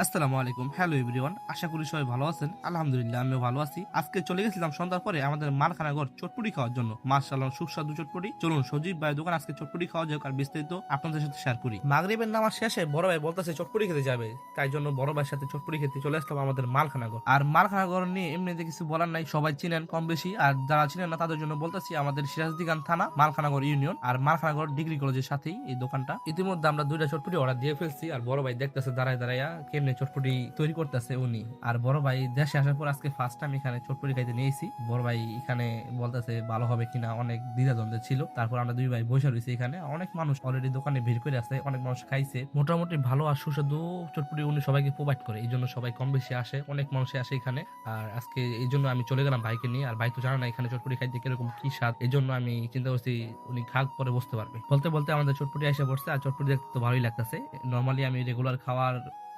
আসসালামু আলাইকুম, hello everyone. আশা করি সবাই ভালো আছেন। আলহামদুলিল্লাহ আমিও ভালো আছি। আজকে চলে গেছিলাম সন্ধ্যার পরে আমাদের মারখানাগড় চটপটি খাওয়ার জন্য। মাশাআল্লাহ সুস্বাদু চটপটি। চলুন সজীব ভাই দোকান আজকে চটপটি খাওয়া যাক আর বিস্তারিত আপনাদের সাথে শেয়ার করি। মাগরিবের নামাজ শেষে বড় ভাই বলতেছে চটপটি খেতে যাবে, তাই জন্য বড় ভাইয়ের সাথে চটপটি খেতে চলে আসলাম আমাদের মারখানাগড়। আর মারখানাগড় নিয়ে এমনিতে কিছু বলার নাই, সবাই চিনেন কম বেশি। আর যারা চিনেন না তাদের জন্য বলতেছি আমাদের সিরাজদিগান থানা, মারখানাগড় ইউনিয়ন আর মারখানাগড় ডিগ্রি কলেজের সাথেই এই দোকানটা। ইতিমধ্যে আমরা দুইটা চটপটি অর্ডার দিয়ে ফেলছি আর বড় ভাই দেখতেছে দাঁড়ায় দাঁড়াইয়া কেমনে চটপটি তৈরি করতেছে উনি। আর বড় ভাই দেশে আসার পর আজকে ফার্স্ট টাইম এখানে চটপটি খাইতে নিয়েছি। বড় ভাই এখানে বলতেছে ভালো হবে কিনা, অনেক দ্বিধাদ্বন্দ্ব ছিল। তারপর আমরা দুই ভাই বসে রয়েছি এখানে। অনেক মানুষ অলরেডি দোকানে ভিড় করে আছে, অনেক মানুষ খাইছে। মোটামুটি ভালো আর সুস্বাদু চটপটি উনি সবাইকে প্রোভাইড করে, এই জন্য সবাই কম বেশি আসে, অনেক মানুষ আসে এখানে। আর আজকে এই জন্য আমি চলে গেলাম ভাইকে নিয়ে। আর ভাই তো জানা না এখানে চটপটি খাইতে কিরকম কি স্বাদ, এই জন্য আমি চিন্তা করছি উনি খাক পরে বুঝতে পারবে। বলতে বলতে আমাদের চটপটি এসে পড়ছে আর চটপটি দেখতে তো ভালোই লাগতেছে। নর্মালি আমি রেগুলার খাওয়ার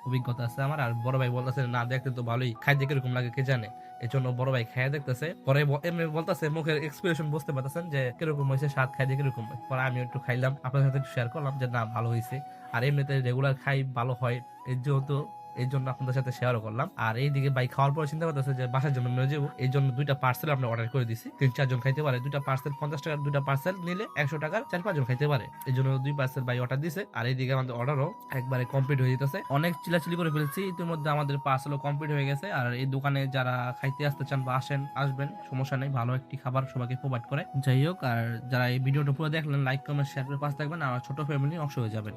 অভিজ্ঞতা আছে আমার। আর বড় ভাই বলতেছে না দেখতে তো ভালোই, খাইতে কিরকম লাগে কে জানে। এই জন্য বড় ভাই খাইয়া দেখতেছে, পরে এমনি বলতেছে মুখের এক্সপ্রেশন বুঝতে পারতেছেন যে কিরকম হয়েছে, স্বাদ খাইতে কিরকম হয়। পরে আমি একটু খাইলাম, আপনাদের সাথে একটু শেয়ার করলাম যে না ভালো হয়েছে। আর এমনিতে রেগুলার খাই ভালো হয়, এর যেহেতু এই জন্য আপনাদের সাথে শেয়ারও করলাম। আর এইদিকে ভাই খাওয়ার পরে চিন্তা করতেছে যে বাসার জন্য নিয়ে যাবো, এই জন্য দুইটা পার্সেল আমরা অর্ডার করে দিছি। 3-4 জন খাইতে পারে, দুইটা পার্সেল 50 টাকার, দুইটা পার্সেল নিলে 100 টাকার 4-5 জন খাইতে পারে। এই জন্য 2 পার্সেল ভাই অর্ডার দিছে। আর এইদিকে আমাদের অর্ডারও একবারে কমপ্লিট হয়ে যেতেছে। অনেক চিলাচিলি করে ফেলছি, ইতিমধ্যে আমাদের পার্সেলও কমপ্লিট হয়ে গেছে। আর এই দোকানে যারা খাইতে আসতে চান বা আসবেন, সমস্যা নেই, ভালো একটি খাবার সবাইকে প্রোভাইড করে। যাই হোক, আর যারা এই ভিডিওটা পুরো দেখলেন লাইক কমেন্ট শেয়ার করে পাশে থাকবেন, আর ছোট ফ্যামিলি অংশ হয়ে যাবেন।